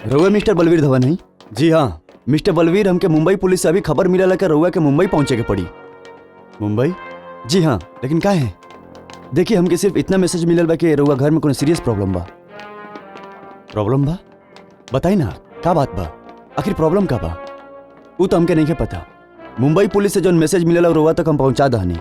रउआ मिस्टर बलवीर धवन है? जी हाँ मिस्टर बलवीर, हमके मुंबई पुलिस से अभी खबर मिला कि रउआ के मुंबई पहुंचे के पड़ी। मुंबई? जी हाँ, लेकिन का है? देखिए हमके सिर्फ इतना मैसेज मिलल बा कि रउआ घर में कोनो सीरियस प्रॉब्लम बा। प्रॉब्लम बा? बताई ना का बात बा, आखिर प्रॉब्लम का बा? वो तो हमके नहीं के पता। मुंबई पुलिस से जो मैसेज मिलल रउआ तक हम पहुंचा दहनी।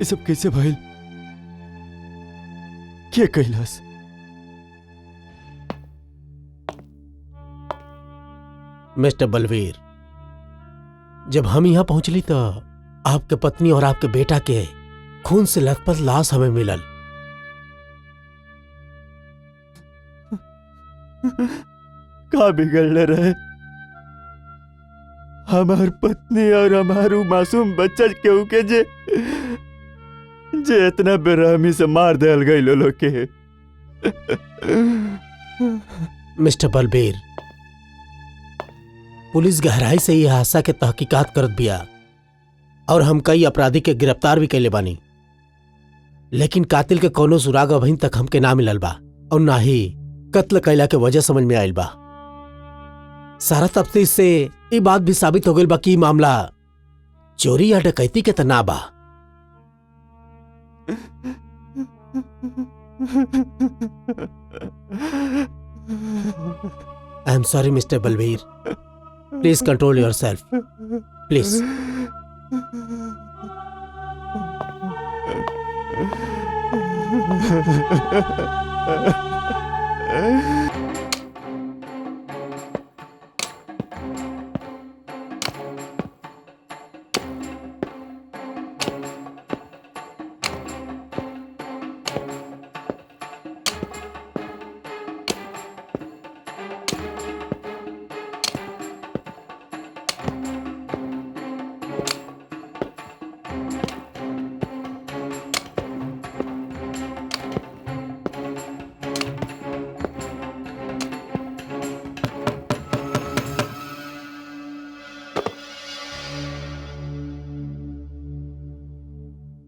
ये सब कैसे भइल? क्या कैलाश? मिस्टर बलवीर, जब हम यहां पहुंचली तो आपके पत्नी और आपके बेटा के खून से लथपथ लाश हमें मिलल। का बिगड़ले रहे हमार पत्नी और हमारू मासूम बच्चा केहू के जे जे इतना बेरहमी से मार देल गई लोग के। मिस्टर बलबीर, पुलिस गहराई से यह हादसा के तहकीकात करत बिया और हम कई अपराधी के गिरफ्तार भी कैले बानी, लेकिन कातिल के कोनो सुराग अभी तक हमके ना मिलल बा और ना ही कत्ल कैला के वजह समझ में आयल बा। सारा तफ्तीश से ये बात भी साबित हो गई बा कि मामला चोरी या डकैती के तना बा। आई am sorry mister Balbir, please control your self please.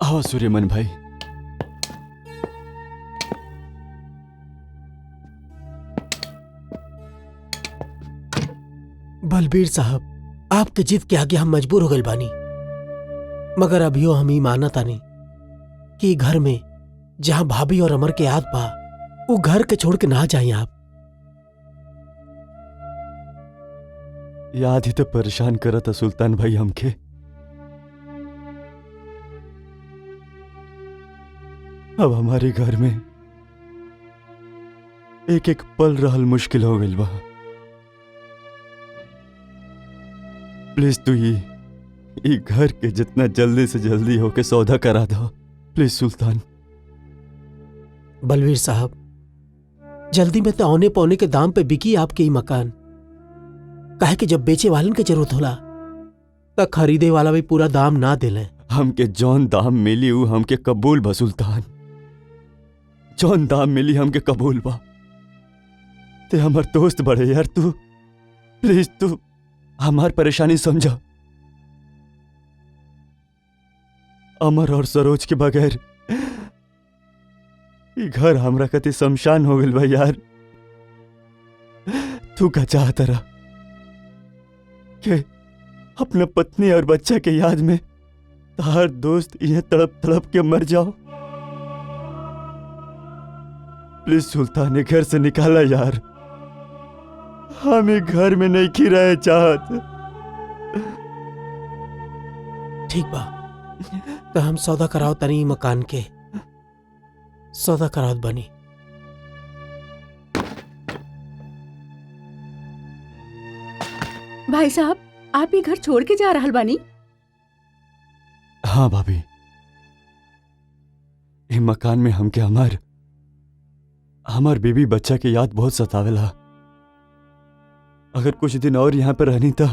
आओ सूर्यमन भाई। बलबीर साहब, आपके जिद के आगे हम मजबूर हो गए बानी, मगर अभियो हम ही माना तानी कि घर में जहां भाभी और अमर के याद बा वो घर के छोड़ के ना जाए। आप याद ही तो परेशान करता सुल्तान भाई हमके। अब हमारे घर में एक एक पल रहल मुश्किल हो गई बा। प्लीज तू ये घर के जितना जल्दी से जल्दी होके सौदा करा दो प्लीज सुल्तान। बलबीर साहब, जल्दी में तो औने पौने के दाम पे बिकी आपके ही मकान, काहे कि जब बेचे वालन के जरूरत होला तब खरीदे वाला भी पूरा दाम ना दिले। हमके जौन दाम मिली उ हमके कबूल बा सुल्तान, जौन दाम मिली हमके कबूल बा। ते हमार दोस्त बड़े यार, तू प्लीज तू हमार परेशानी समझा। अमर और सरोज के बगैर ये घर हमरा कति शमशान हो गइल बा यार। तू का चाहता रहा कि अपना पत्नी और बच्चा के याद में हर दोस्त ये तड़प तड़प के मर जाओ। प्लीज सुल्तान ने घर से निकाला यार, हम ही घर में नहीं खी रहे चाहत। ठीक बा, तो हम सौदा कराओ तनी मकान के सौदा कराओ बनी। भाई साहब, आप ही घर छोड़ के जा रहल बानी? हाँ भाभी, ये मकान में हमके हमार बीबी बच्चा की याद बहुत सतावेला। अगर कुछ दिन और यहां पर रहनी तो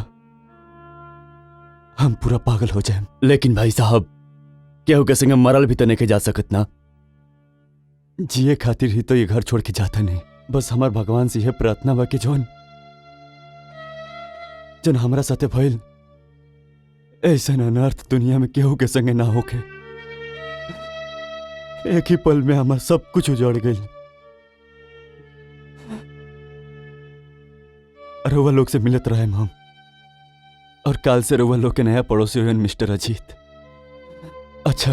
हम पूरा पागल हो जाए। लेकिन भाई साहब, केहू के संग मरल भी तो नहीं के जा सकत ना। जिए खातिर ही तो ये घर छोड़ के जाता नहीं। बस हमार भगवान से यह प्रार्थना बा कि जौन हमरा साथे भइल ऐसा अनर्थ दुनिया में केहू के संगे ना होके। एक ही पल में हमार सब कुछ उजड़ गई। रउआ लोग से मिलत रहे हम, और काल से रउआ लोग के नया पड़ोसी हुए मिस्टर अजीत। अच्छा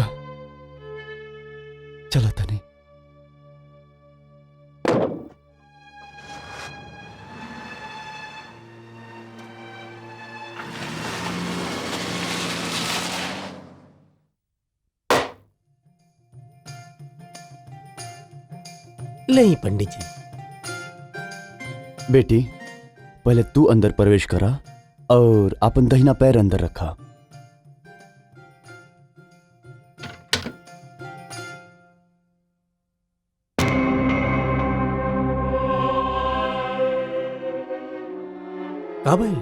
चला था नहीं। नहीं पंडित जी। बेटी, पहले तू अंदर प्रवेश करा और अपन दहिना पैर अंदर रखा। का भइल?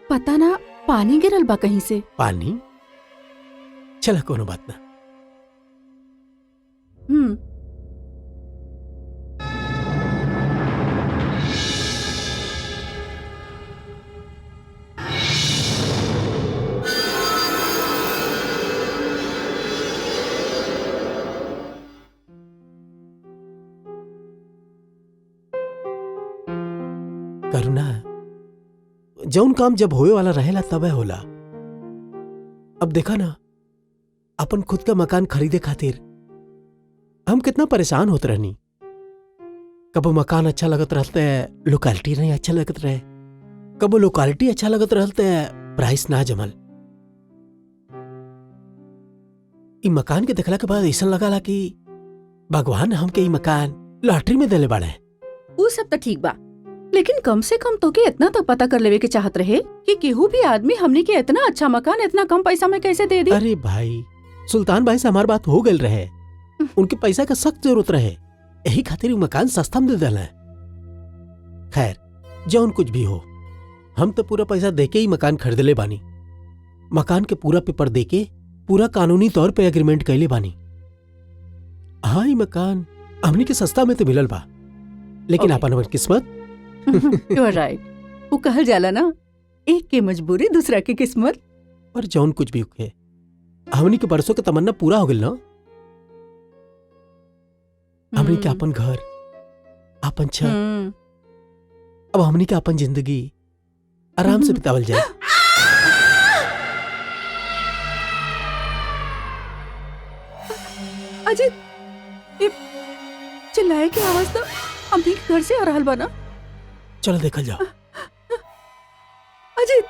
पता ना पानी गिरल बा कहीं से। पानी? चला कोनो बात ना। हम्म। करुणा, जौन काम जब होए वाला रहेला तबे होला। अब देखा ना, अपन खुद का मकान खरीदे खातिर हम कितना परेशान होते रहनी। कबो मकान अच्छा लगत रहते, लोकेलिटी नहीं अच्छा लगत रहे। कबो लोकेलिटी अच्छा लगत रहते, प्राइस ना जमल। इ मकान के देखला के बाद ऐसा लगला कि भगवान हमके इ मकान लॉटरी में देले बाड़े। वो सब तो ठीक बा, लेकिन कम से कम तो के इतना तो पता कर लेवे के चाहत रहे कि केहू भी आदमी हमने के इतना अच्छा मकान इतना कम पैसा में कैसे दे दी। अरे भाई, सुल्तान भाई से हमार बात हो गई रहे। उनके पैसा का सख्त जरूरत रहे, यही खातिर उ मकान सस्ता में दे देले। खैर, जौन कुछ भी हो, हम तो पूरा पैसा देके ही मकान खरीदले बानी। मकान के पूरा पेपर देके पूरा कानूनी तौर पे एग्रीमेंट कैले बानी। हाँ, ये मकान हमनी के सस्ता में तो मिलल बा, लेकिन Okay. अपन किस्मत। You are right. वो कहल जाला ना, एक के मजबूरी दूसरा की किस्मत। और जौन कुछ भी होके, हमनी के बरसों के तमन्ना पूरा हो गइल ना। हमनी के अपन घर, अपन छत, अब हमनी के अपन जिंदगी आराम से बितावल जाए। अजीत, ये चिल्लाए की आवाज तो हमने के घर से आ रहल बा ना। चलो देखल जाओ। अजीत,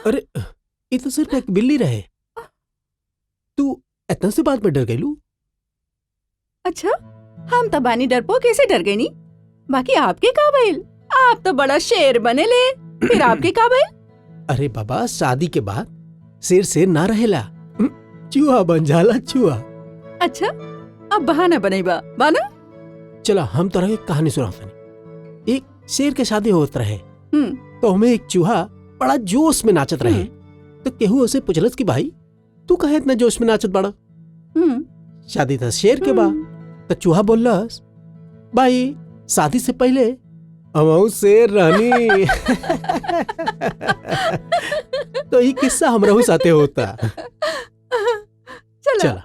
अरे, ये तो सिर्फ एक बिल्ली रहे। तू इतना से बात में डर गई लू? अच्छा, हम तो बानी डरपो कैसे डर गई नी। बाकी आपके का भइल? आप तो बड़ा शेर बने ले, फिर आपके का भइल? अरे बाबा, शादी के बाद शेर शेर ना रहेला, चूहा बन जाला चूहा। अच्छा, अब बहाना बनेबा बाना। चला, हम तोरा एक कहानी सुनावतनी। एक शेर के शादी होत रहे, तो हमें एक चूहा बड़ा जोश में नाचत रहे। तो केहू उसे पूछलस कि भाई, तू काहे इतना जोश में नाचत बड़ा? शादी था शेर के बा। तो चूहा बोलस, भाई शादी से पहले हमहू शेर रहनी। तो ये किस्सा हमरहू साथे होता। चला।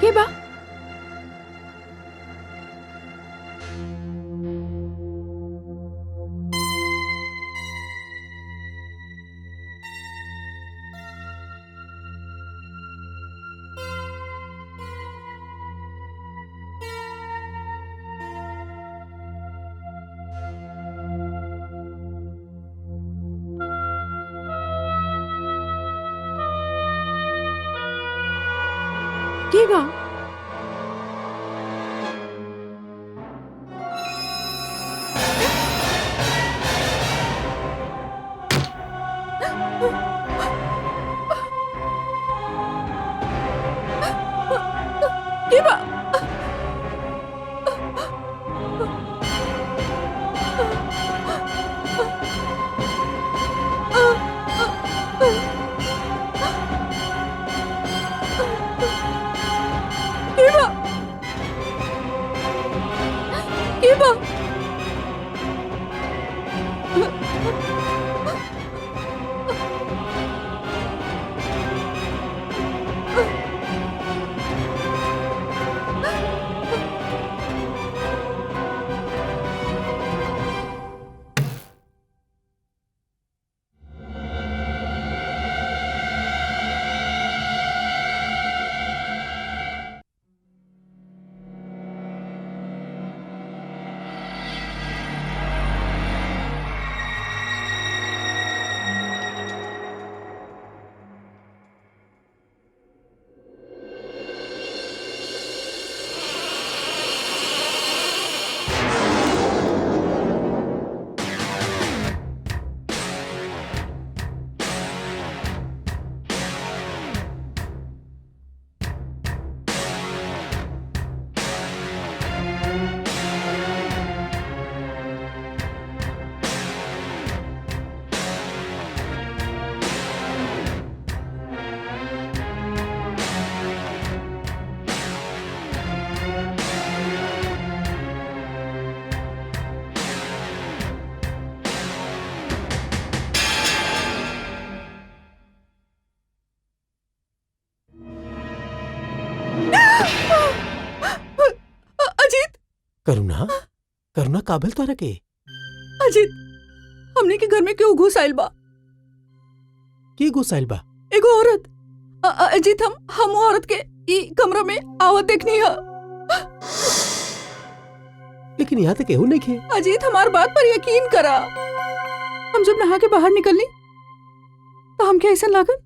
के बा? के बा? के बा? के बा? के बा? अजीत, करुणा, करुणा काबिल तारा के अजीत, हमने के घर में क्यों घुस आइल बा? की गुसाइल बा? एगो औरत। अजीत, हम वो औरत के ई कमरा में आवत देखनी है। लेकिन यहाँ तक केहू नहीं खे। अजीत, हमार बात पर यकीन करा। हम जब नहा के बाहर निकलनी तो हमके ऐसा लागल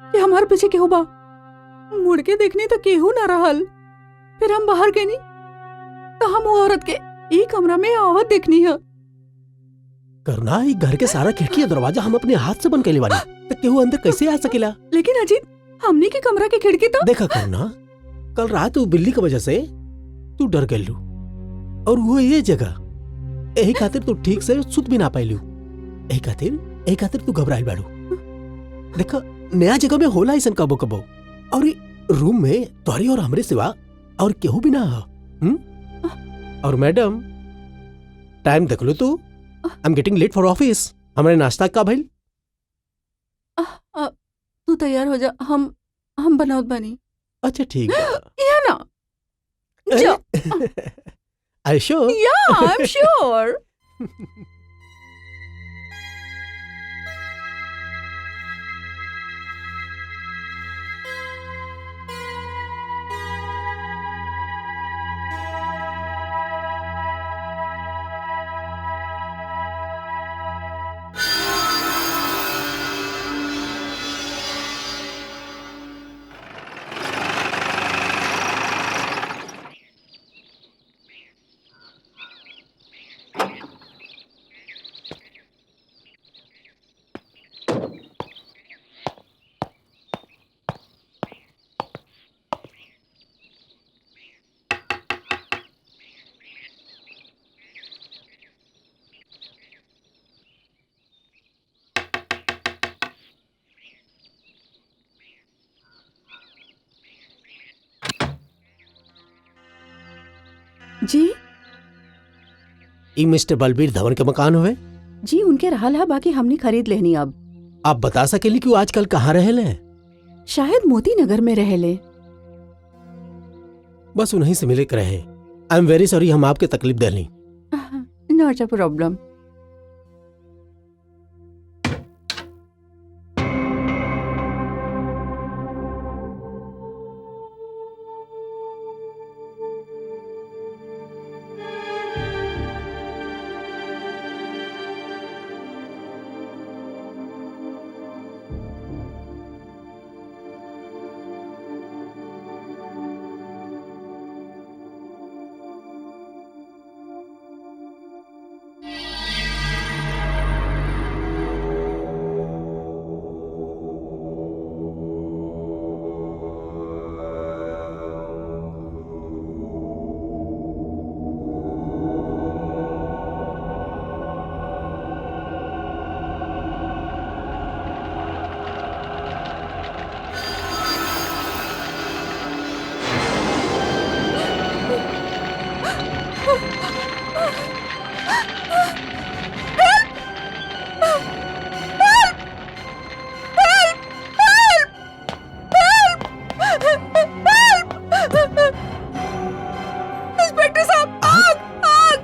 कि हमारे पीछे केहू बा। मुड़ के देखनी तो केहू ना रहल। फिर हम बाहर गए नी तो हम वो औरत के ई कमरा में आवत देखनी है। करुणा, ई घर के सारा खिड़की और दरवाजा हम अपने हाथ से बंद कैले बानी, तो केहू अंदर कैसे आ सकेला? लेकिन अजीत, हमने के कमरा की खिड़की तो देखा करुणा, कल रात वो बिल्ली की वजह से तू डर गयलू, और वो ये जगह यही खातिर तू ठीक से सुत भी ना पाइलू। यही खातिर तू घबराइल बाड़ू। देखा, नया जगह में होला ऐसा कबो कबो, और रूम में तोरी और हमरे सिवा और केहू भी ना हो। और मैडम, टाइम देख लो तू। I am getting late for office. हमारे नाश्ता का भइल? तू तैयार हो जा, हम बनावत बानी। अच्छा ठीक है। या ना? जा। I sure? या, आई एम श्योर। जी, ई मिस्टर बलबीर धवन के मकान हुए? जी उनके रहल है, बाकी हमने खरीद लेनी। अब आप बता सकेली कि वो आजकल कहाँ रहले? शायद मोती नगर में रहले। बस उन्हीं से मिले के रहे। आई एम वेरी सॉरी हम आपके तकलीफ देली। Not a problem. इंस्पेक्टर साहब, आग आग!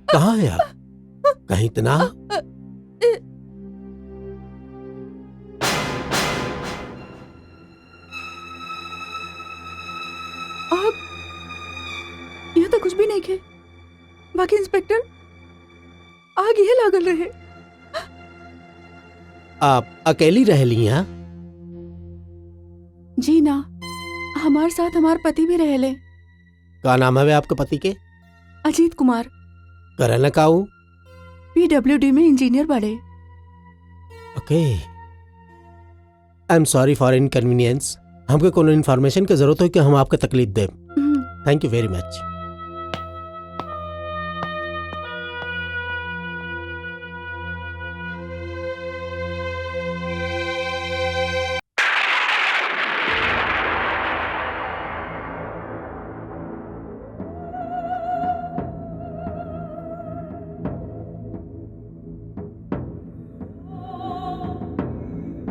कहाँ है आप? कहीं तो ना? आप यहाँ तो कुछ भी नहीं खे। बाकी इंस्पेक्टर आग ये लागल रहे। आप अकेली रह ली हैं? जी ना, हमारे साथ हमार पति भी रहले। का नाम है आपके पति के? अजीत कुमार। करना काऊ? PWD में इंजीनियर बड़े। Okay, I am sorry for inconvenience. हमको कोनो इन्फॉर्मेशन की जरूरत हो कि हम आपको तकलीफ दें। थैंक यू वेरी मच।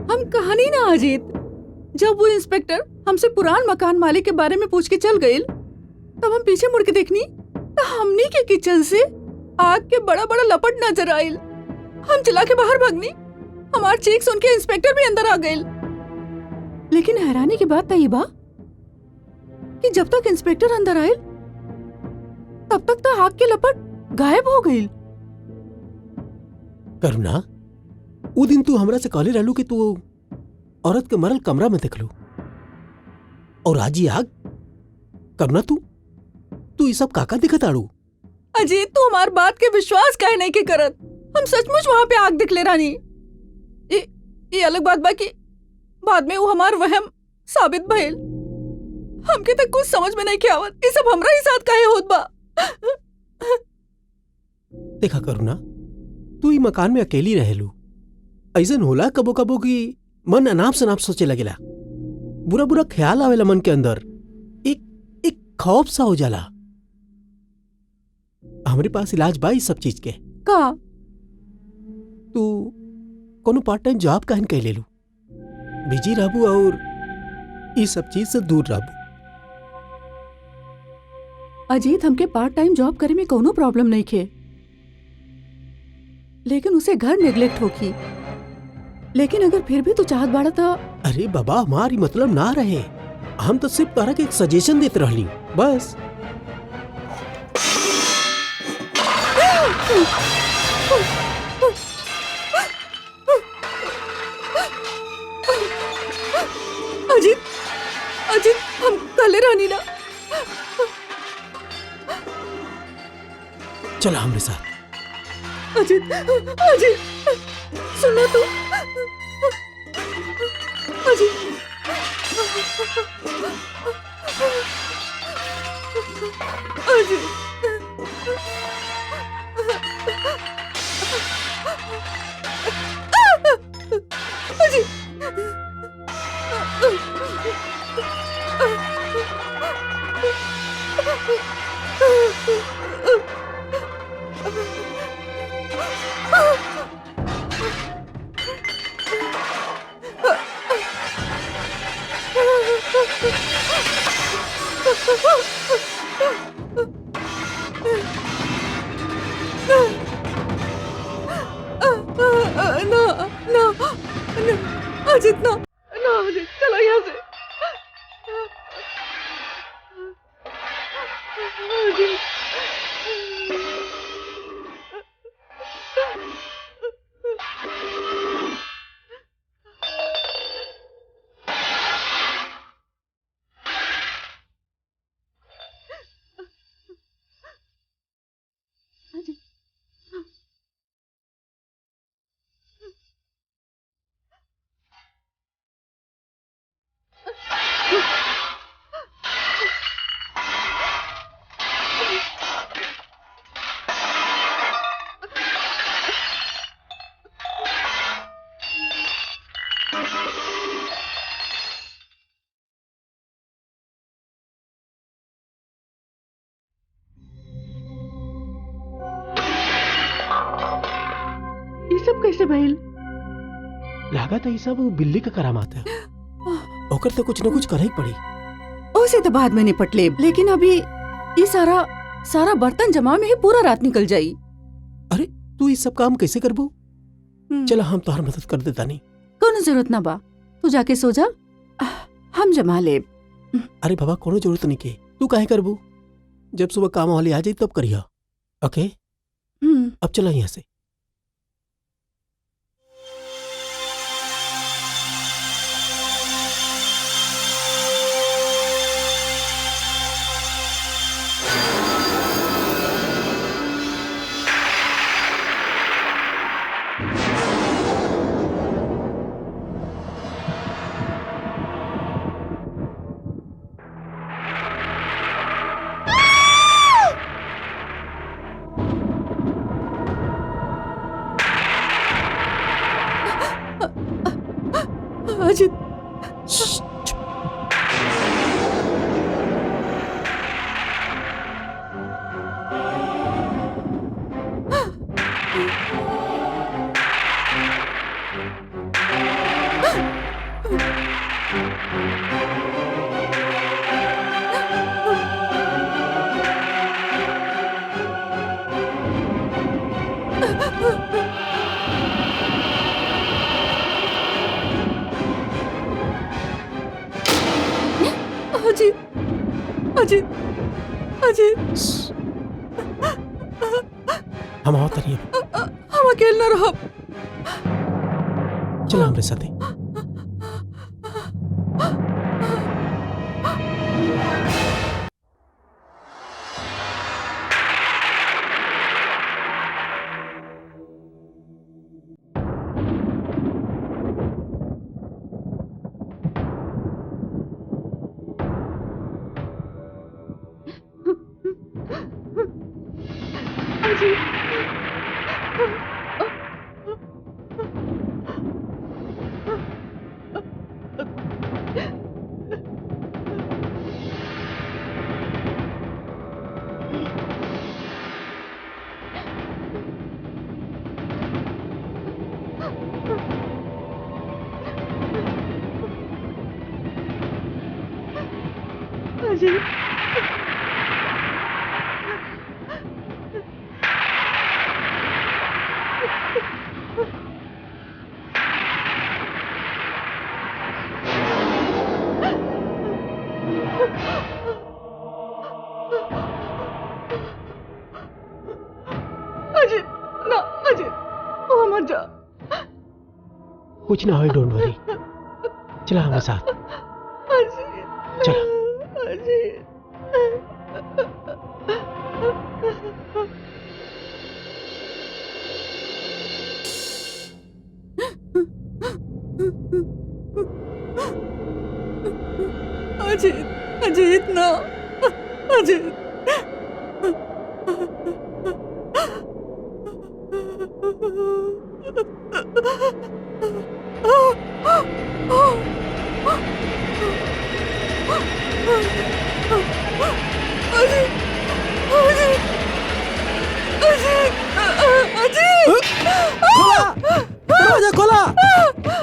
हम कहानी ना अजीत, जब वो इंस्पेक्टर हमसे पुरान मकान मालिक के बारे में पूछ के चल गए, तब हम पीछे मुड़ के देखनी तो हमनी के किचन से आग के बड़ा बड़ा लपट नजर आयल। हम चला के बाहर भागनी, हमार चीख सुन के इंस्पेक्टर भी अंदर आ गए। लेकिन हैरानी की बात तय बा कि जब तक इंस्पेक्टर अंदर आयल तब तक तो आग के लपट गायब हो गई। करुणा, वो दिन तू हमरा से कहले रहलू कि तू औरत के मरल कमरा में देखलू, और आज ही आग। करुणा, तू ये सब काका दिखत आड़ू? अजीत, तू हमार बात के विश्वास काहे नहीं के करत? हम सचमुच वहां पे आग दिखले रानी। ये अलग बात बा कि बाद में वो हमार वहम साबित भइल। हमके तक कुछ समझ में नहीं के आवत, ये सब हमरा ही साथ काहे होत बा। देखा करुणा, तू ई मकान में अकेली रहेलू। ऐसन होला कबो कबो की मन अनाप शनाप सोचे लगेला, बुरा बुरा ख्याल आवेला मन के अंदर, एक खौफ सा हो जाला। हमारे पास इलाज बा इस सब चीज के। का? तू कोनो पार्ट टाइम जॉब कहन कह ले लू, बिजी रहबू और इस सब चीज से दूर रहबू। अजीत, हमके पार्ट टाइम जॉब करे में कोनो प्रॉब्लम नहीं खे, लेकिन उसे घर नेग्लेक्ट होगी। लेकिन अगर फिर भी तू चाहत बाड़ा तो। अरे बाबा, हमारी मतलब ना रहे, हम तो सिर्फ तारा के एक सजेशन देते रहली बस। अजीत, अजीत, हम कले रानी ना। चला हमारे साथ। अजीत, अजीत, सुनो तू। अजीत, ना ना अजित ना ना अजित चलो यहाँ से अजित ये सब कैसे भइल? लागत है ये सब बिल्ली का करामात है। ओकर तो कुछ न कुछ करे ही पड़ी। उसे तो बाद में निपट ले, लेकिन अभी ये सारा बर्तन जमा में ही पूरा रात निकल जाई। अरे तू ये सब काम कैसे करबू? चला हम तोहर मदद कर देता नहीं। कोनो जरूरत ना बा, तू जाके सो जा, हम जमा ले। अरे बाबा कोनो जरूरत नहीं के, तू काहे करबू? जब सुबह काम वाली आ जाई तब करिया। ओके अब चला यहाँ से। अजित अजित अजित हम आओ तरिए हम अकेले न रहो। चला हमरे साथे। अजित अजित ना अजित वो मत जा। कुछ ना हो, डोंट वरी। चला हमारे साथ। अजित चला। अजित अजीत अजीत ना अजीत दरवाजा खोला,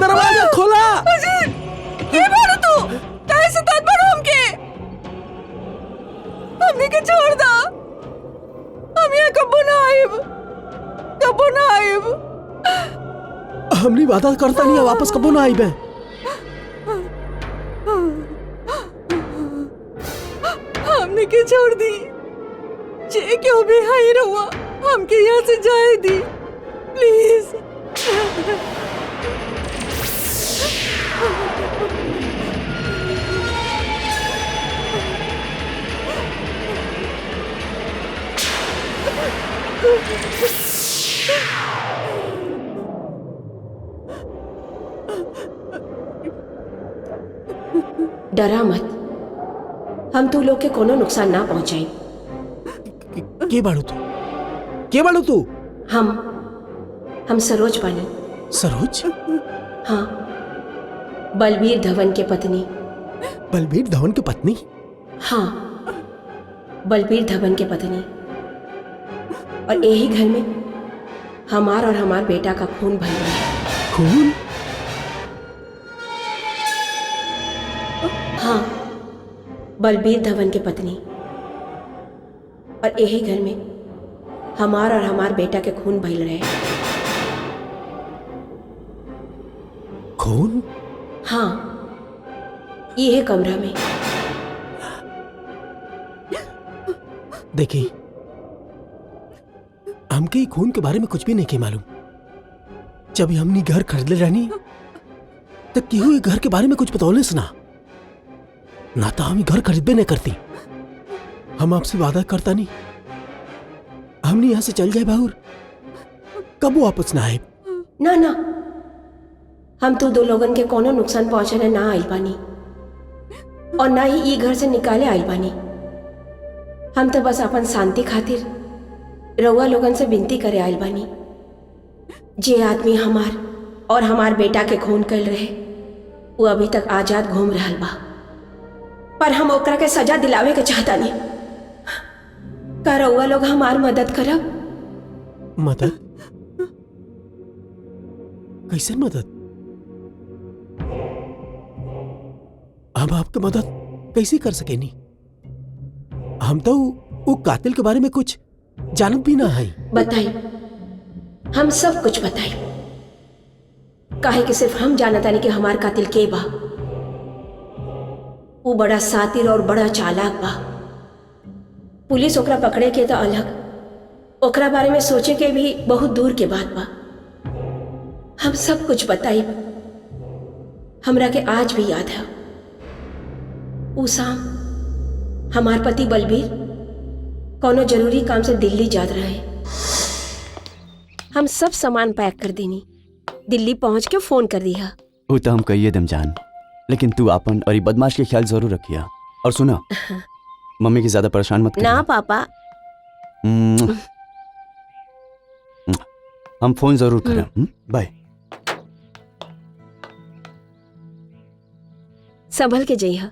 दरवाजा खोला। ये मारो तू काहे से तात मारो हमने के छोड़ दा। हम यहाँ कबो ना आइब। हमनी वादा करता नहीं है वापस कबो ना आइबे। हमने के छोड़ दी जे क्यों भी हाई रहुआ हमके यहाँ से जाए दी प्लीज। डरा मत, हम तू लोग के कोनो नुकसान ना पहुंचाई। के बाड़ू तू? के बाड़ू तू? हम सरोज बानी। सरोज? हाँ, बलबीर धवन के पत्नी। बलबीर धवन की पत्नी? हाँ, बलबीर धवन के पत्नी। और यही घर में हमार और हमार बेटा का खून बह रहा है। खून? हाँ, बलबीर धवन के पत्नी। और यही घर में हमार और हमार बेटा के खून बह रहे हैं। खून? हाँ, ये कमरा में। देखिए, हमके ही खून के बारे में कुछ भी नहीं के मालूम। जब हमने घर खरीदले रहनी तो केहू घर के बारे में कुछ बतौले सुना ना, तो हम घर खरीदबे नहीं करती। हम आपसे वादा करता नहीं, हमने यहां से चल जाए बाहर, कब वापस ना आए। ना ना, हम तो दो लोगन के कोनो नुकसान पहुंचाने ना आइल बानी और ना ही ई घर से निकाले आइल बानी। हम तो बस अपन शांति खातिर रउआ लोगन से विनती करे आइल बानी। जे आदमी हमार और हमार बेटा के खून कर रहे वो अभी तक आजाद घूम रहल बा, पर हम ओकरा के सजा दिलावे के चाहता नहीं। का रउआ लोग हमार मदद करब? मदद? कैसे मदद? हम आपकी मदद कैसे कर सके नहीं? हम तो वो कातिल के बारे में कुछ जानत भी ना है। बताई, हम सब कुछ बताई। काहे कि सिर्फ हम जानता नहीं कि हमार कातिल के बा। वो बड़ा सातिर और बड़ा चालाक बा। पुलिस ओकरा पकड़े के तो अलग, ओकरा बारे में सोचे के भी बहुत दूर के बात बा। हम सब कुछ बताई। हमरा के आज भी याद है उ शाम हमार पति बलबीर कोनो जरूरी काम से दिल्ली जात रहे। हम सब सामान पैक कर देनी, दिल्ली पहुंच के फोन कर दिया। वो तो हम कहिए दम जान, लेकिन तू आपन और ये बदमाश के ख्याल जरूर रखिया। और सुना, मम्मी की ज्यादा परेशान मत ना पापा। हम फोन जरूर करें। बाय। संभल के जइहा।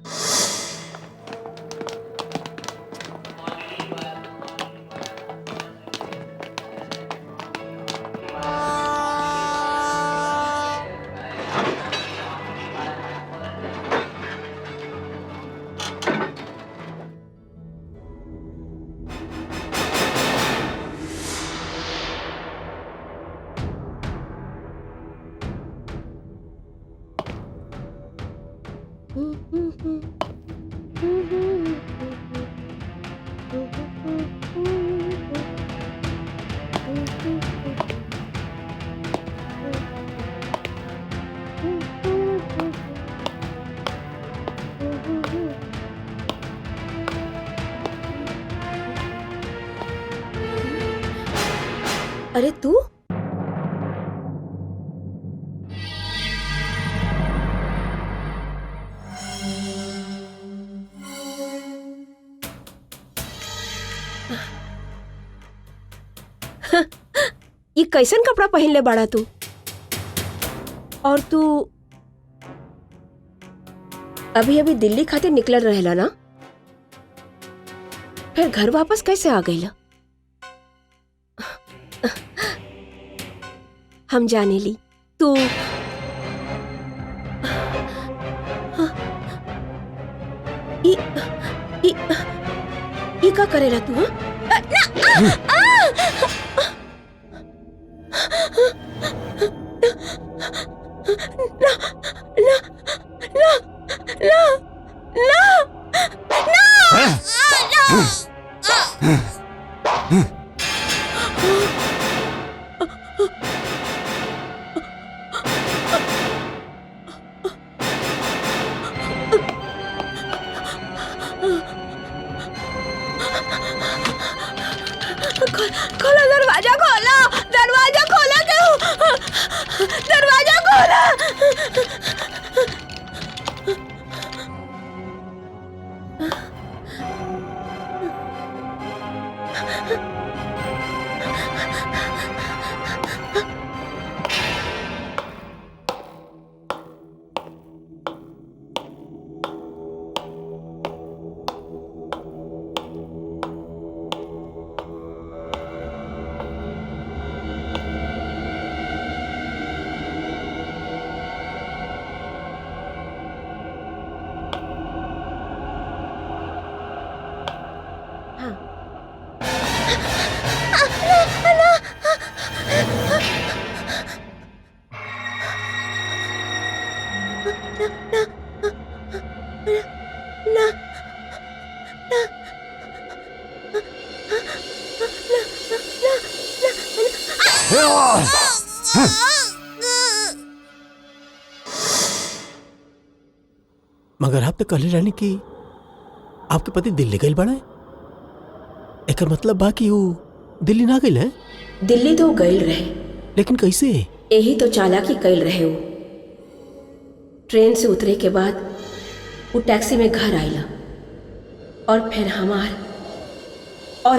अरे तू? कैसन कपड़ा पहन ले बाड़ा तू? और तू अभी अभी दिल्ली खातिर निकल रहेला ना? फिर घर वापस कैसे आ गईला? हम जाने ली तू ई, ई, ई का करेला तू? खोलो दरवाजा, खोलो दरवाजा, खोलो क्यों? दरवाजा खोलो। मगर आप तो कहले रहनी कि आपके पति दिल्ली गए बड़ा है। एकर मतलब बा कि वो दिल्ली ना गए है? दिल्ली तो गए रहे, लेकिन कैसे? यही तो चालाकी कैल रहे हो। ट्रेन से उतरे के बाद वो टैक्सी में घर आइला और फिर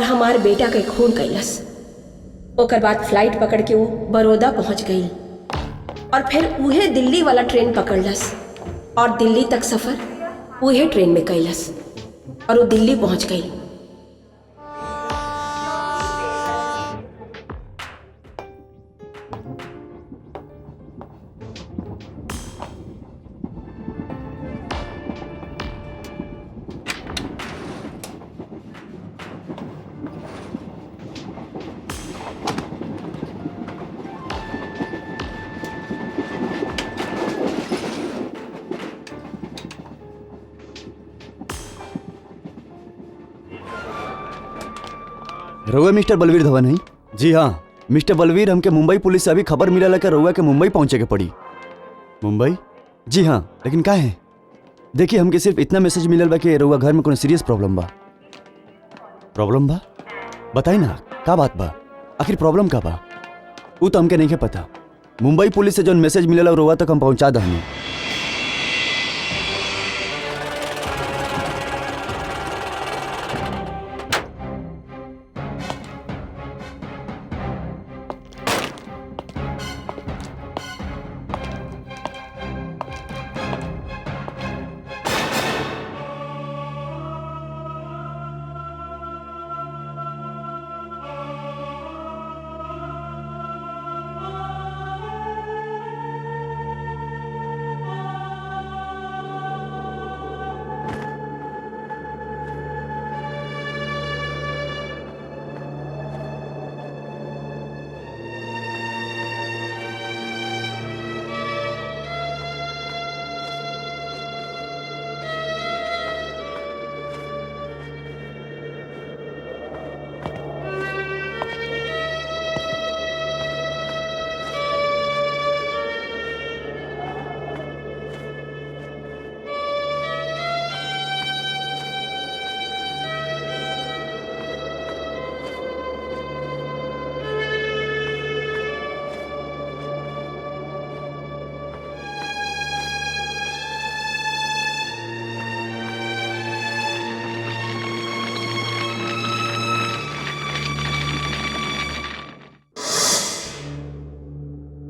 हमार बेटा के खून कैलस। ओकर बाद फ्लाइट पकड़ के वो बड़ौदा पहुंच गई और फिर उहे दिल्ली वाला ट्रेन पकड़लस और दिल्ली तक सफर उहे ट्रेन में कैलस और वो दिल्ली पहुंच गई। रउआ मिस्टर बलवीर धवन है? जी हाँ मिस्टर बलवीर, हमके मुंबई पुलिस से अभी खबर मिला कि रउआ के मुंबई पहुंचे के पड़ी। मुंबई? जी हाँ, लेकिन का है? देखिए हमके सिर्फ इतना मैसेज मिलल बा कि रउआ घर में कोनो सीरियस प्रॉब्लम बा। प्रॉब्लम बा? बताई ना का बात बा, आखिर प्रॉब्लम का बा? वो तो हमके नहीं के पता। मुंबई पुलिस से जो मैसेज मिलल रउआ तक हम पहुंचा दहनी।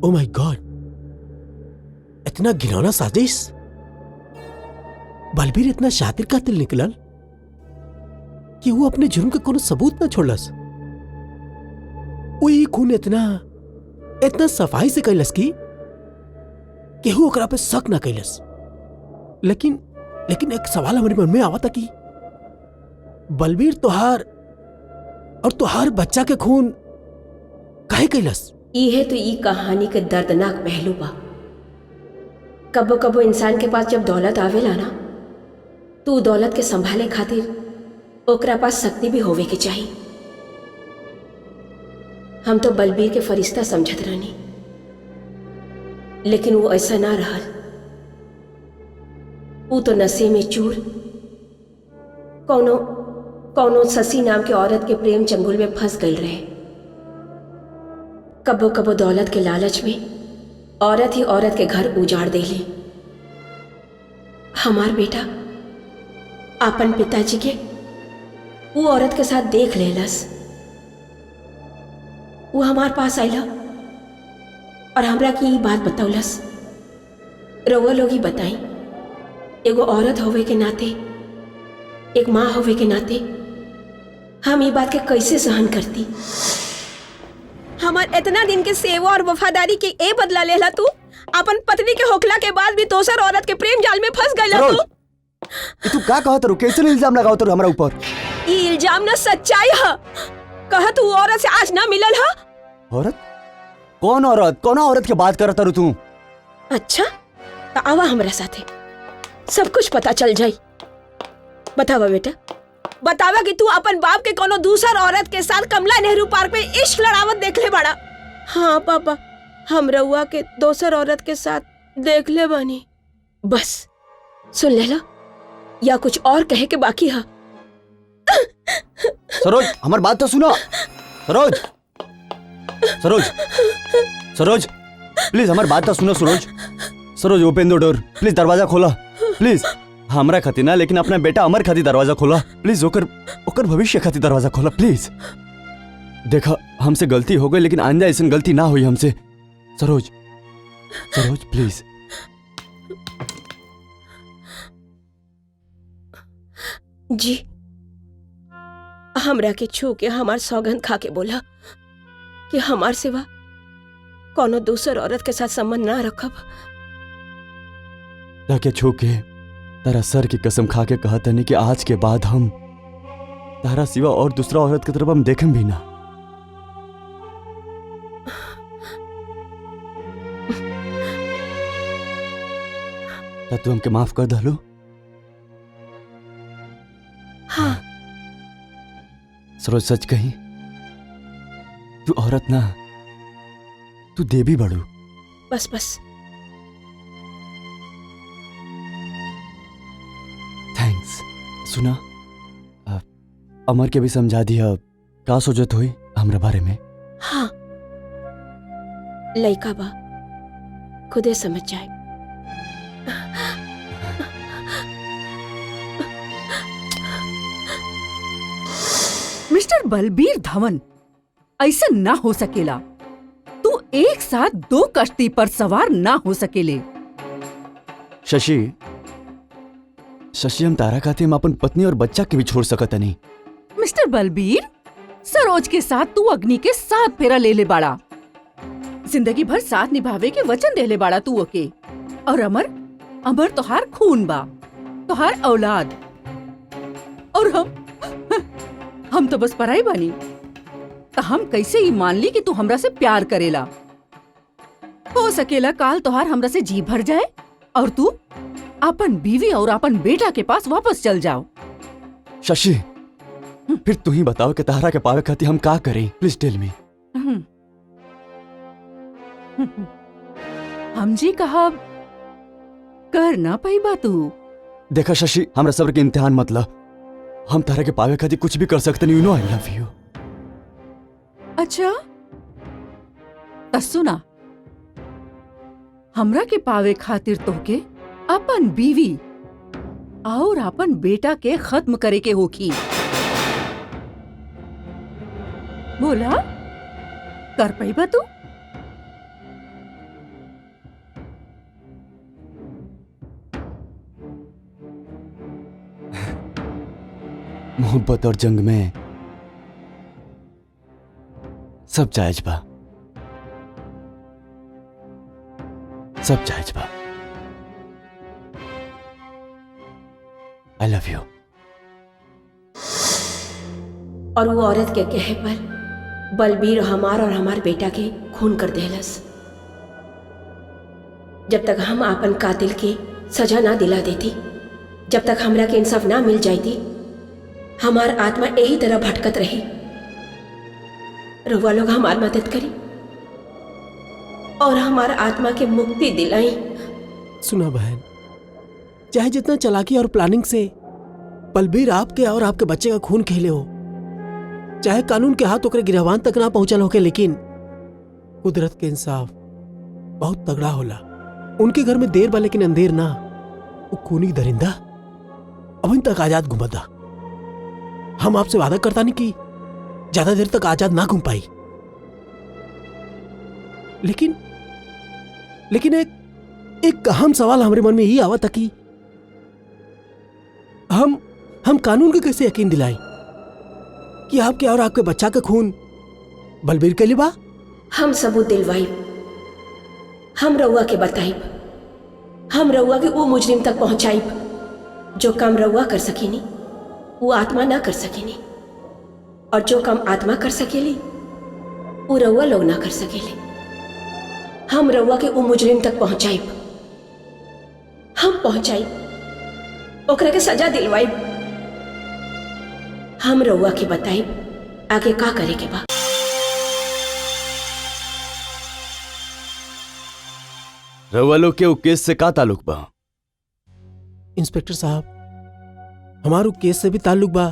ओ माय गॉड, इतना घिनौना साजिश। बलबीर इतना शातिर कातिल निकलल कि वो अपने जुर्म के कोनो सबूत ना छोड़लस। वो ये खून इतना सफाई से कैलस की केहू ओकरा पे शक ना कैलस। लेकिन एक सवाल हमारे मन में आवा था कि बलबीर तोहार बच्चा के खून काहे कैलस? इहे तो ई कहानी के दर्दनाक पहलू बा। कबो कबो इंसान के पास जब दौलत आवेला ना, तो दौलत के संभाले खातिर ओकरा पास शक्ति भी होवे के चाहिए। हम तो बलबीर के फरिश्ता समझत रहनी, लेकिन वो ऐसा ना रहल। वो तो नशे में चूर कौनो शशि नाम के औरत के प्रेम चंगुल में फंस गई रहे। कबो कबो दौलत के लालच में औरत ही औरत के घर उजाड़ देली। हमार बेटा अपन पिताजी के वो औरत के साथ देख लेलस। वो हमार पास आइला और हमरा की बात बतौलस। रउआ लोग ही बताई, एगो औरत होवे के नाते, एक माँ होवे के नाते हम ये बात के कैसे सहन करती। हमार इतना दिन के सेवा और वफादारी के ए बदला लेला तू। अपन पत्नी के होखला के बाद भी दोसर औरत के प्रेम जाल में फंस गईला तू। तू का कहत रू? कैसे इल्जाम लगाओ तू हमरा ऊपर? ई इल्जाम ना सच्चाई है। कहत तू औरत से आज ना मिलल है। औरत? कौन औरत? कौन औरत के बात करत रू तू? अच्छा तो आवा हमरा साथे, सब कुछ पता चल जाई। बतावा बेटा, बतावा कि तू अपन बाप के कोनो दूसर औरत के साथ कमला नेहरू पार्क में इश्क लड़ावत देखले बड़ा? हाँ पापा, हम रउआ के दोसर औरत के साथ देख ले बानी। बस सुन लेला या कुछ और कहे के बाकी है? सरोज, हमार बात तो सुनो। सरोज, सरोज, सरोज, प्लीज हमार बात तो सुनो। Saroj, Saroj, open the door please. दरवाजा खोला प्लीज। हमरा खातिर ना, लेकिन अपना बेटा अमर खातिर दरवाजा खोला प्लीज। ओकर भविष्य खातिर दरवाजा खोला प्लीज। देखा, हमसे गलती हो गई, लेकिन आइंदा ऐसी गलती ना हुई हमसे। सरोज, सरोज प्लीज। जी, हमरा के छू के हमार सौगंध खा के बोला कि हमार सिवा कोनो दूसर औरत के साथ संबंध ना रखब। ताके छू के तारा सर की कसम खा के कहा तनी कि आज के बाद हम तारा सिवा और दूसरा औरत की तरफ हम देखें भी ना। तू हमके माफ कर दलो? हाँ। सरोज, सच कही, तू औरत ना, तू देवी बड़ू। बस बस। थैंक्स। सुना, अमर के भी समझा दिया का सोचत हुई हमरा बारे में। हाँ, लइका बा, खुदे समझ जाए। मिस्टर बलबीर धवन, ऐसा ना हो सकेला। तू एक साथ दो कश्ती पर सवार ना हो सकेले। शशि, हम तारा खातिर हम अपन पत्नी और बच्चा के भी छोड़ सकत नहीं। मिस्टर बलबीर, सरोज के साथ तू अग्नि के 7 फेरा ले ले बाड़ा। जिंदगी भर साथ निभावे के वचन दे ले बाड़ा तू ओके। और अमर तोहार खून बा, तोहार औलाद। और हम तो बस पराई बानी। तो हम कैसे ही मान ली कि तू हमरा से प्यार करेला? हो सकेला काल तोहार हमरा से जी भर जाए और तू अपन बीवी और अपन बेटा के पास वापस चल जाओ। शशि, फिर तू ही बताओ कि तारा के पावे खातिर हम का करें? Please tell me. हम जी कहा कर ना पाई बा तू। देखा शशि, हमरा सब्र के इम्तिहान मत ला। हम तारा के पावे खातिर कुछ भी कर सकते नहीं। You know I love you. अच्छा, सुना, हमरा के पावे खातिर तोहके अपन बीवी और अपन बेटा के खत्म करे के होखी। बोला, कर पाई बा तू? मोहब्बत और जंग में सब जायज बा, सब जायज बा। आई लव यू। और वो औरत के कहे पर बलबीर हमार और हमार बेटा के खून कर देहलस। जब तक हम आपन कातिल के सजा ना दिला देती, जब तक हमरा के इंसाफ ना मिल जाती, हमार आत्मा यही तरह भटकत रही। रउआ लोग हमार मदद करी और हमार आत्मा के मुक्ति दिलाई। सुना बहन, चाहे जितना चालाकी और प्लानिंग से बलबीर आपके और आपके बच्चे का खून खेले हो, चाहे कानून के हाथ ओकरे गिरहवान तक ना पहुंचल होके, लेकिन कुदरत के इंसाफ बहुत तगड़ा होला। उनके घर में देर बा लेकिन अंधेर ना। वो खूनी दरिंदा अभी तक आजाद घूमता। हम आपसे वादा करता नहीं कि ज्यादा देर तक आजाद ना घूम पाई, लेकिन एक अहम सवाल हमारे मन में यही आवा था कि हम कानून के कैसे यकीन दिलाएं कि आपके और आपके बच्चा का खून बलबीर के लिए बा? हम सबूत दिलवाइब, हम रउआ के बताइब, हम रउआ के वो मुजरिम तक पहुंचाइब जो काम रउआ कर सकेनी वो आत्मा ना कर सकेनी, और जो काम आत्मा कर सकेली वो रउआ लोग ना कर सकेले। हम रउआ के वो मुजरिम तक पहुंचाइब, हम पहुंचाइब, ओकरा के सजा दिलवाइब। हम रउआ के बताइब आगे का करे के बा। रउआ लोग के उ केस से का ताल्लुक बा? इंस्पेक्टर साहब, हमारू केस से भी ताल्लुक बा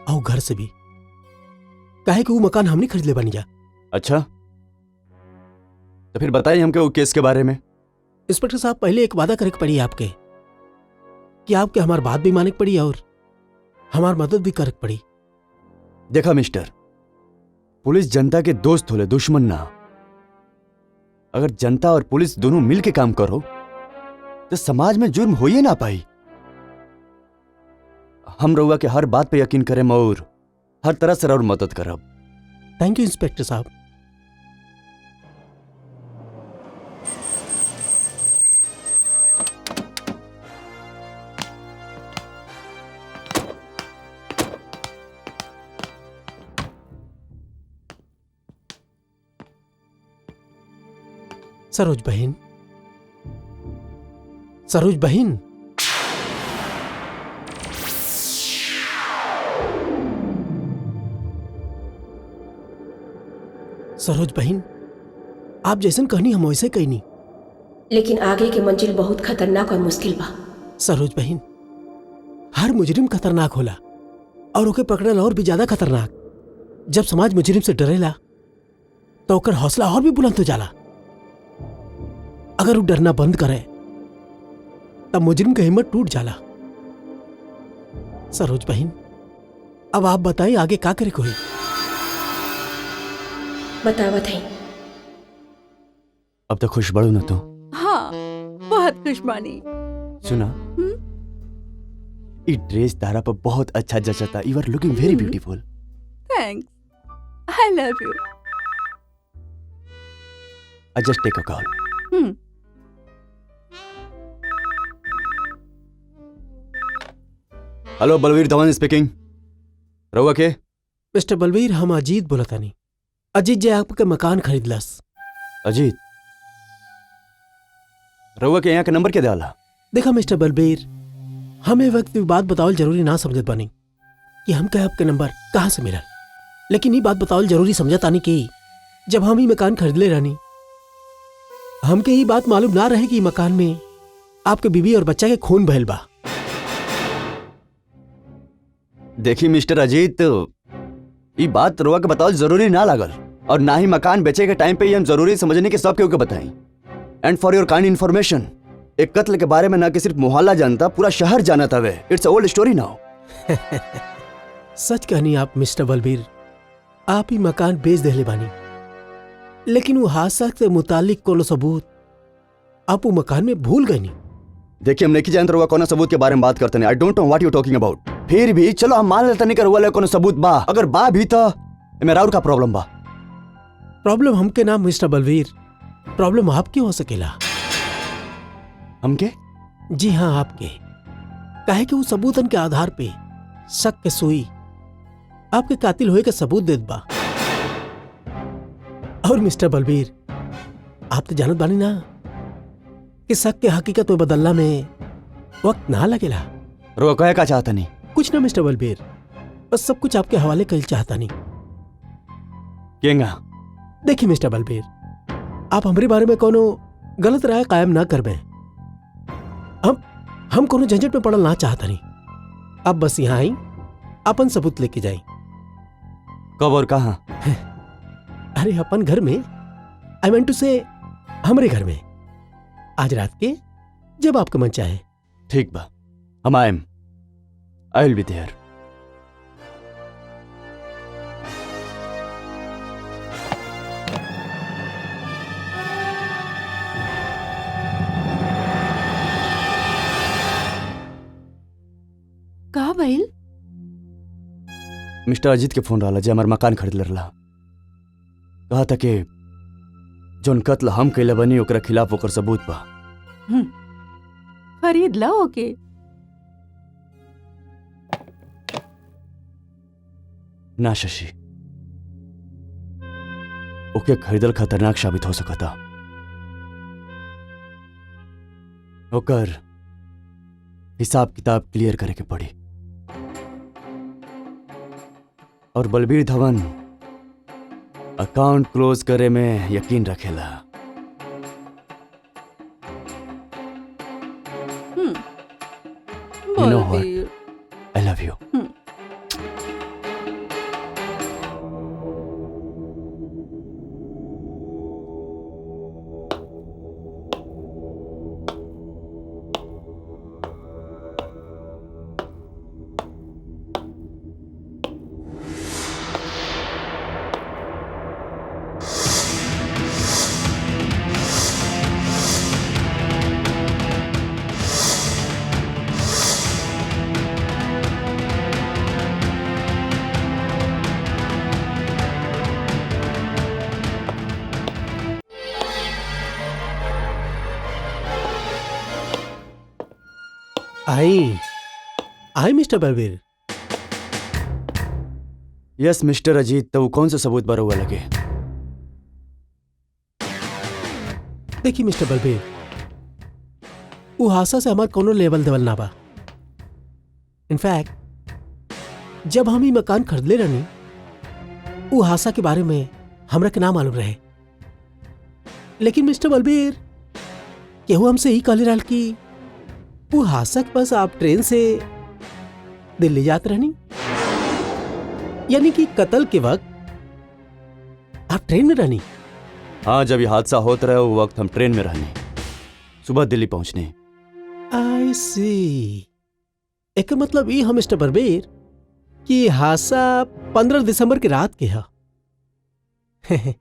और घर से भी। काहे कि वो मकान हमने खरीद ले बानी जा। अच्छा, तो फिर बताइए हमके उ केस के बारे में। इंस्पेक्टर साहब, पहले एक वादा करे के पड़ी आपके कि आपके हमार बात भी माने के पड़ी और हमार मदद भी करे के पड़ी। देखा मिस्टर, पुलिस जनता के दोस्त होले, दुश्मन ना। अगर जनता और पुलिस दोनों मिल के काम करो तो समाज में जुर्म हो ही ना पाई। हम रउआ के हर बात पे यकीन करें और हर तरह से और मदद करब। थैंक यू इंस्पेक्टर साहब। सरोज बहन, सरोज बहन, सरोज बहन, आप जैसन कहनी हम वैसे कहनी। लेकिन आगे की मंजिल बहुत खतरनाक और मुश्किल बा। सरोज बहन, हर मुजरिम खतरनाक होला और ओके पकड़ल और भी ज्यादा खतरनाक। जब समाज मुजरिम से डरेला तो ओकर हौसला और भी बुलंद हो जाला। अगर वो डरना बंद करे तब मुजरिम की हिम्मत टूट जाला। सरोज बहन, अब आप बताइए आगे क्या करे कोई? बतावत है। अब तक खुश बड़ू ना तो? हाँ, बहुत खुश बानी। सुना, ये ड्रेस तारा पर बहुत अच्छा जचता। You are looking very beautiful. Thanks, I love you. I just take a call. Hello, Balvir Dhawan speaking. रहुआ के? मिस्टर बलवीर, हम अजीत बोलता नहीं। अजीत जे आपके मकान खरीदलस। अजीत? रहुआ के यहाँ का नंबर क्या डाला? देखा मिस्टर बलवीर, हमें वक्त बात बतावल जरूरी ना समझत बानी कि हमके आपके नंबर कहाँ से मिलल, लेकिन ये बात बतावल जरूरी समझत आनी कि जब हम ही मकान खरीदले रहनी, हमके ये बात मालूम ना रहे कि मकान में आपके बीवी और बच्चा के खून बहल बा। देखिए मिस्टर अजीत, ये बात रहुआ के बतावल जरूरी ना लागल और ना ही मकान बेचे के टाइम पे ही हम जरूरी समझने के सब केहू के बताई। And for your kind information, एक कत्ल के बारे में ना कि सिर्फ मोहल्ला जानता, पूरा शहर जानता वे। इट्स अ ओल्ड स्टोरी नाउ। सच कहनी आप मिस्टर बलबीर, आप ही मकान बेच देले बानी, लेकिन वो हादसा से मुतालिक कोनो सबूत आप वो मकान में भूल गए नहीं। देखिए, हम नहीं जानते रहुआ कौन सबूत के बारे में बात करते हैं। I don't know what you talking about. फिर भी चलो हम मान लेते नहीं कि रउआ लगे कोनो सबूत बा, अगर बा भी तो मेरा और का प्रॉब्लम बा? प्रॉब्लम हमके नाम मिस्टर बलवीर, प्रॉब्लम आपकी हो सकेला। हमके? जी हाँ, आपके। काहे कि वो सबूतन के आधार पे शक के सुई आपके कातिल होए के सबूत देत बा। और मिस्टर बलवीर, आप तो जानत बानी ना कि शक के हकीकत में बदलना में वक्त ना लगेला। रउआ कहे का चाहता नहीं? कुछ ना मिस्टर बलवीर, बस सब कुछ आपके हवाले कल चाहता नहीं। केंगा? देखिए मिस्टर बलवीर, आप हमारे बारे में कोनो गलत राय कायम ना करबे। हम कोनो झंझट में पड़ल ना चाहता नहीं। अब बस यहाँ आई, अपन सबूत लेके जाई। कब और कहाँ? अरे अपन घर में, आई मीन टू से हमारे घर में, आज रात के जब आपका मन चाहे। ठीक बा, हम आएम। I will be there. का भइल? मिस्टर अजीत के फोन रहा जे हमार मकान खरीद रहा। कहा था कि जोन कत्ल हम कैले बनी ओकरा खिलाफ ओकर सबूत बा। खरीद ला ओके। ना शशि, ओके खरीदल खतरनाक साबित हो सकता। ओकर हिसाब किताब क्लियर करे के पड़ी। और बलबीर धवन अकाउंट क्लोज करे में यकीन रखेला। You know what? I love you. I mister Balveer. Yes mister Ajit, तो कौन सा सबूत बरा हुआ लगे? देखिए मिस्टर बलवीर, वो हादसा से हमार कोनो लेवल देवल ना बा। इनफैक्ट जब हम ही मकान खरीदले रहनी, वो हादसा के बारे में हमरा के ना मालूम रहे। लेकिन मिस्टर बलवीर, केहू हमसे ही कहले रहल कि वो हादसा के पास आप ट्रेन से दिल्ली जात रहनी, यानी कि कत्ल के वक्त आप ट्रेन में रहनी। हाँ, जब ये हादसा होता रहे वो वक्त हम ट्रेन में रहने, सुबह दिल्ली पहुंचने। आई सी। एक मतलब ये हम मिस्टर बलवीर कि हादसा 15 दिसंबर की रात के है।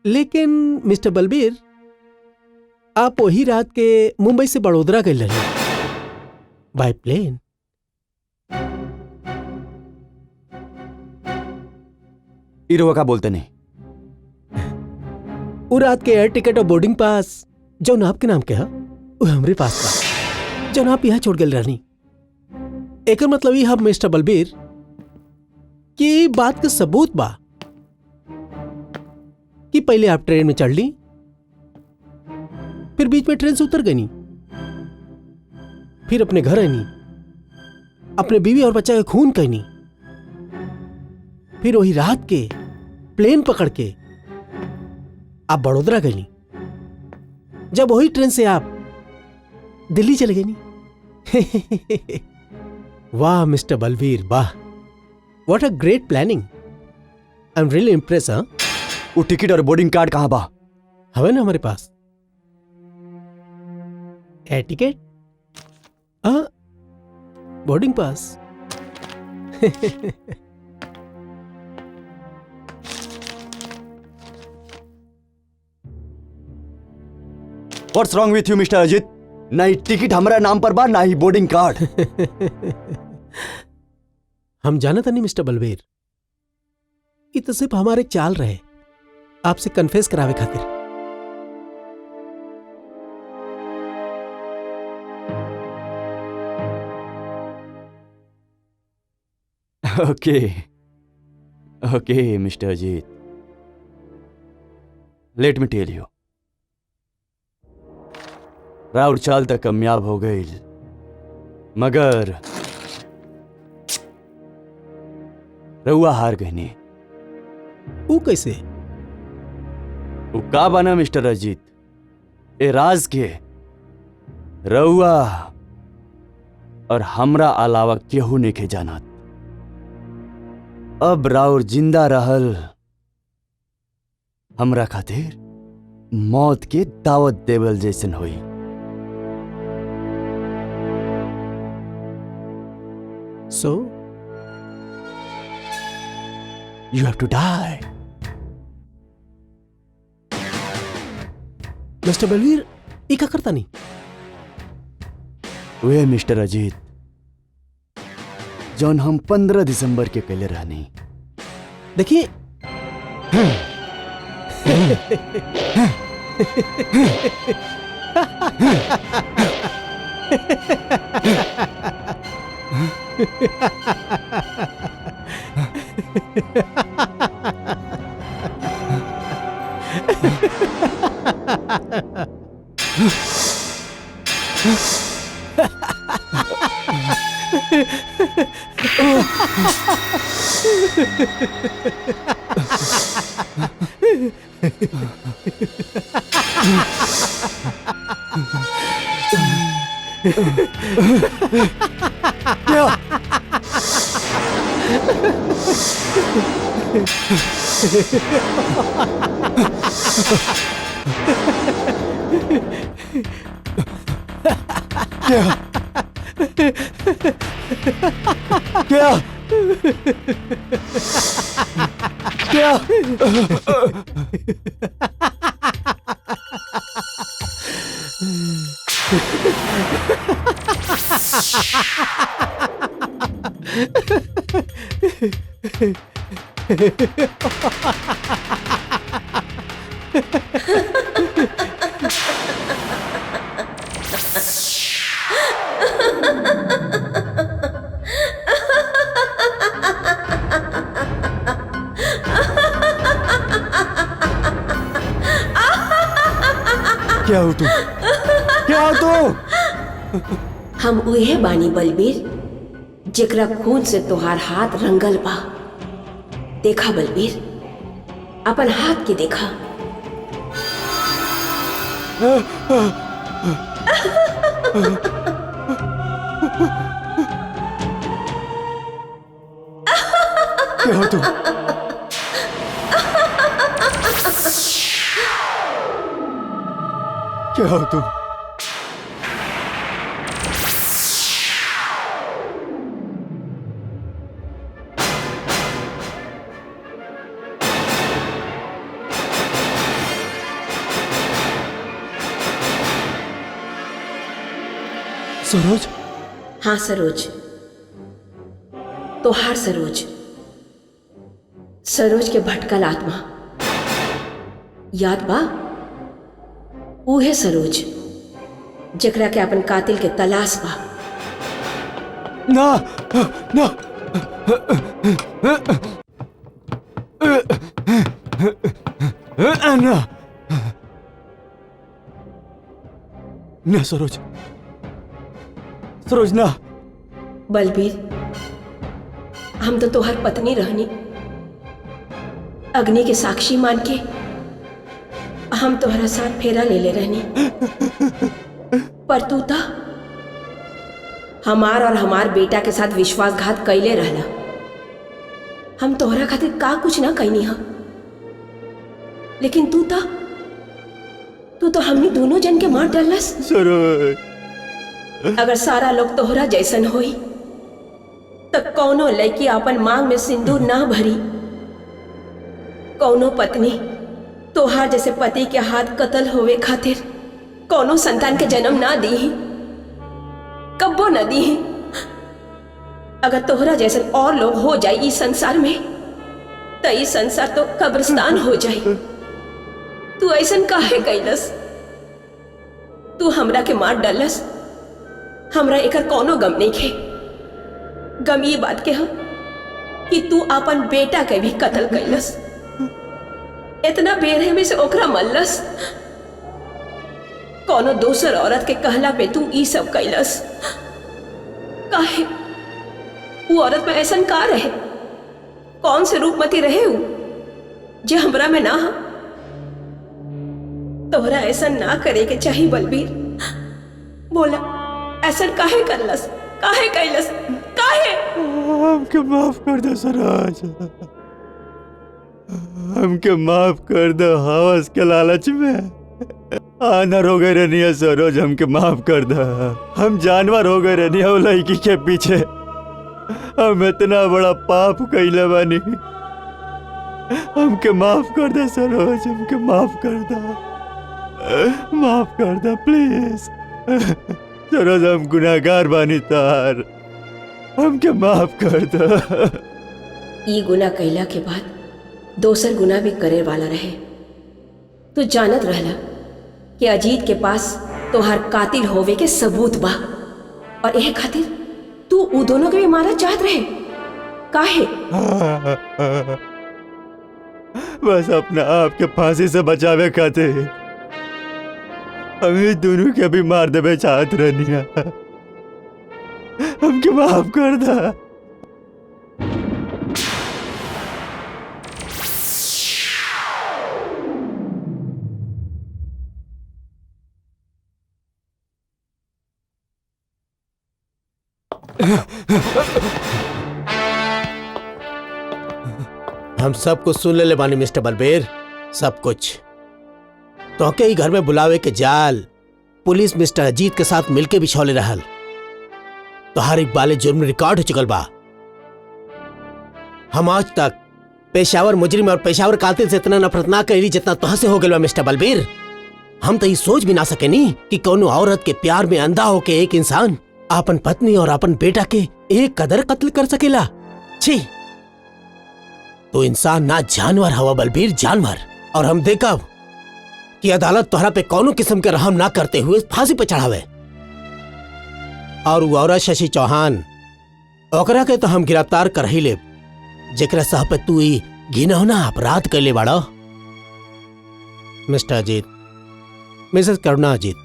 लेकिन मिस्टर बलवीर, आप वही रात के मुंबई से बड़ोदरा गए रहे बाय प्लेन। इरवा का बोलते नहीं? वो रात के एयर टिकट और बोर्डिंग पास जो आपके नाम के है वो हमारे पास था, जो आप यहाँ छोड़ गए रहनी। एक मतलब ये हम मिस्टर बलवीर कि बात का सबूत बा कि पहले आप ट्रेन में चढ़ ली, फिर बीच में ट्रेन से उतर गई, फिर अपने घर आनी, अपने बीवी और बच्चा के खून कहनी, फिर वही रात के प्लेन पकड़ के आप बड़ोदरा गई। जब वही ट्रेन से आप दिल्ली चले गई। वाह मिस्टर बलवीर, वाह, what a great planning. I am really impress. हाँ, वो टिकट और बोर्डिंग कार्ड कहाँ बा? हवे ना हमारे पास एयर टिकट, हाँ, boarding pass. What's wrong with you, mister Ajit? ना ही टिकट हमारा नाम पर बा, ना ही बोर्डिंग कार्ड। हम जानत नहीं मिस्टर बलवीर, ये तो सिर्फ हमारे चाल रहे आपसे कन्फेस करावे खातिर। Okay okay mister Ajit, let me tell you, राउर चाल तक कामयाब हो गई, मगर रउआ हार गईनी। वो कैसे? वो का बना मिस्टर अजीत, ए राज के रउआ और हमरा अलावा केहू नहीं के जानत। अब राउर जिंदा रहल हमरा खातिर मौत के दावत देवल जैसन होई। So you have to die. Mister Balveer, ये क्या करता नहीं? वे मिस्टर अजीत जौन हम 15 दिसंबर के कैले रहनी। देखिए क्या क्या क्या हो तू? क्या हो तू? हम उहे बानी बलबीर जेकरा खून से तोहार हाथ रंगल बा। देखा बलबीर, अपन हाथ के देखा। क्या हो तू? क्या हो तू? सरोज? हाँ सरोज, तोहार सरोज, सरोज के भटकल आत्मा याद बा? उहे सरोज जेकरा के अपन कातिल के तलाश बा। ना ना ना ना सरोज, सरोज ना। बलबीर, हम तो तोहर पत्नी रहनी, अग्नि के साक्षी मान के हम तोहरा साथ फेरा ले ले रहनी, पर तू तो हमार और हमार बेटा के साथ विश्वासघात कैले रहला। हम तोहरा खातिर का कुछ ना कहनी हा, लेकिन तू तो हमनी दोनों जन के मार डालस। सरोज, अगर सारा लोग तोहरा जैसन होई तो कौनो लड़की अपन मांग में सिंदूर ना भरी, कौनो पत्नी तोहार जैसे पति के हाथ कत्ल होवे खातिर कौनो संतान के जन्म ना दी, कब्बो न दी। अगर तोहरा जैसे और लोग हो जाए इस संसार में तो इस संसार तो कब्रिस्तान हो जाए। तू ऐसन काहे कैलस? तू हमरा के मार डालस। हमरा एकर कोनो गम नहीं खे। गम ये बात के है कि तू अपन बेटा के भी कत्ल कैलस। इतना बेरहमी से ओकरा मल्लस। कोनो दूसर औरत के कहला पे तू ई सब कैलस। काहे? वो औरत में ऐसन का रहे? कौन से रूपमती रहे वो जे हमरा में ना हा? तोहरा ऐसा ना करे के चाहिए बलबीर। बोला ऐसा काहे करलस? काहे कैलस? काहे? हमके माफ कर दो सरोज, हमके माफ कर दो। हवस के लालच में आनर हो गए रहनी सरोज, हमके माफ कर दो। हम जानवर हो गए रहनी वो लड़की के पीछे। हम इतना बड़ा पाप कैले बानी। हमके माफ कर दो सरोज, हमके माफ कर दो, माफ कर दो प्लीज सरोज। हम गुनाहगार बानी तार, हमके माफ कर दो। ई गुनाह कैला के बाद दोसर गुनाह भी करे वाला रहे। तू जानत रहला कि अजीत के पास तोहार कातिल होवे के सबूत बा और यह खातिर तू उ दोनों के भी मारा चाहत रहे। काहे? बस अपना आप के फांसी से बचावे खातिर हम ही दोनों के भी मार देवे चाहत रहनी। हमके माफ कर दा। हम सब कुछ सुन ले बानी मिस्टर बलबीर, सब कुछ। तो के ही घर में बुलावे के जाल पुलिस मिस्टर अजीत के साथ मिलके बिछौले रहल। तो हर एक बाले जुर्म रिकॉर्ड हो चुकल बा। हम आज तक पेशावर मुजरिम और पेशावर कातिल से इतना नफरत ना करी जितना तुह से हो गया मिस्टर बलबीर। हम तो ये सोच भी ना सके नी कि कोनो औरत के प्यार में अंधा होके एक इंसान अपन पत्नी और अपन बेटा के एक कदर कत्ल कर सकेला। छी, तो इंसान ना जानवर हवा बलबीर, जानवर। और हम देखब कि अदालत तोहरा पे कोनो किस्म के रहम ना करते हुए फांसी पे चढ़ावे। और वो औरत शशि चौहान, ओकरा के तो हम गिरफ्तार कर ही ले, जेकरा साह पे तू ही घिनौना अपराध कर ले बाड़ा। मिस्टर अजीत, मिसेस करुणा अजीत,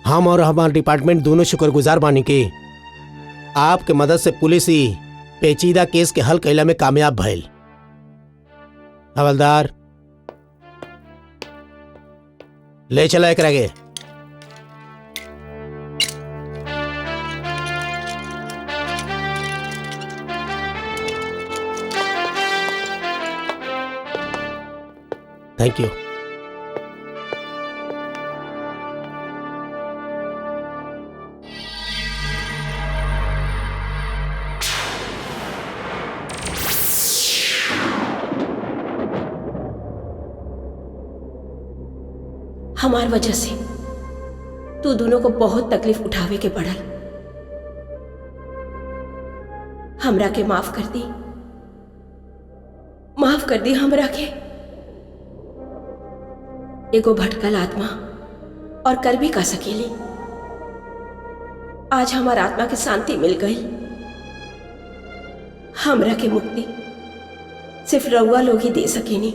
हम और हमारा डिपार्टमेंट दोनों शुक्रगुजार बानी के आपके मदद से पुलिस ही पेचीदा केस के हल कैला में कामयाब भइल। हवलदार, ले चला एकरा के। Thank you. हमार वजह से तू दोनों को बहुत तकलीफ उठावे के पड़ल। हमरा के माफ कर दी, माफ कर दी हमरा के। एगो भटकल आत्मा और कर भी का सकेली। आज हमार आत्मा की शांति मिल गई। हमरा के मुक्ति सिर्फ रउआ लोग ही दे सकेनी।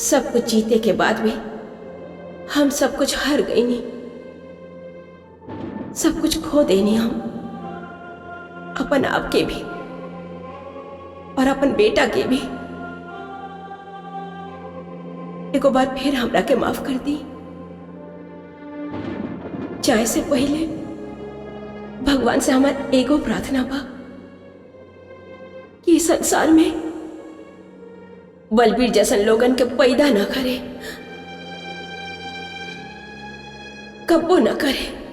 सब कुछ जीते के बाद भी हम सब कुछ हार गई नहीं, सब कुछ खो देनी। हम अपन आप के भी और अपन बेटा के भी। एको बार फिर हमरा के माफ कर दी। जाए से पहले भगवान से हमार एगो प्रार्थना बा कि संसार में बलबीर जैसन लोगन के पैदा न करे, कब्बो न करे।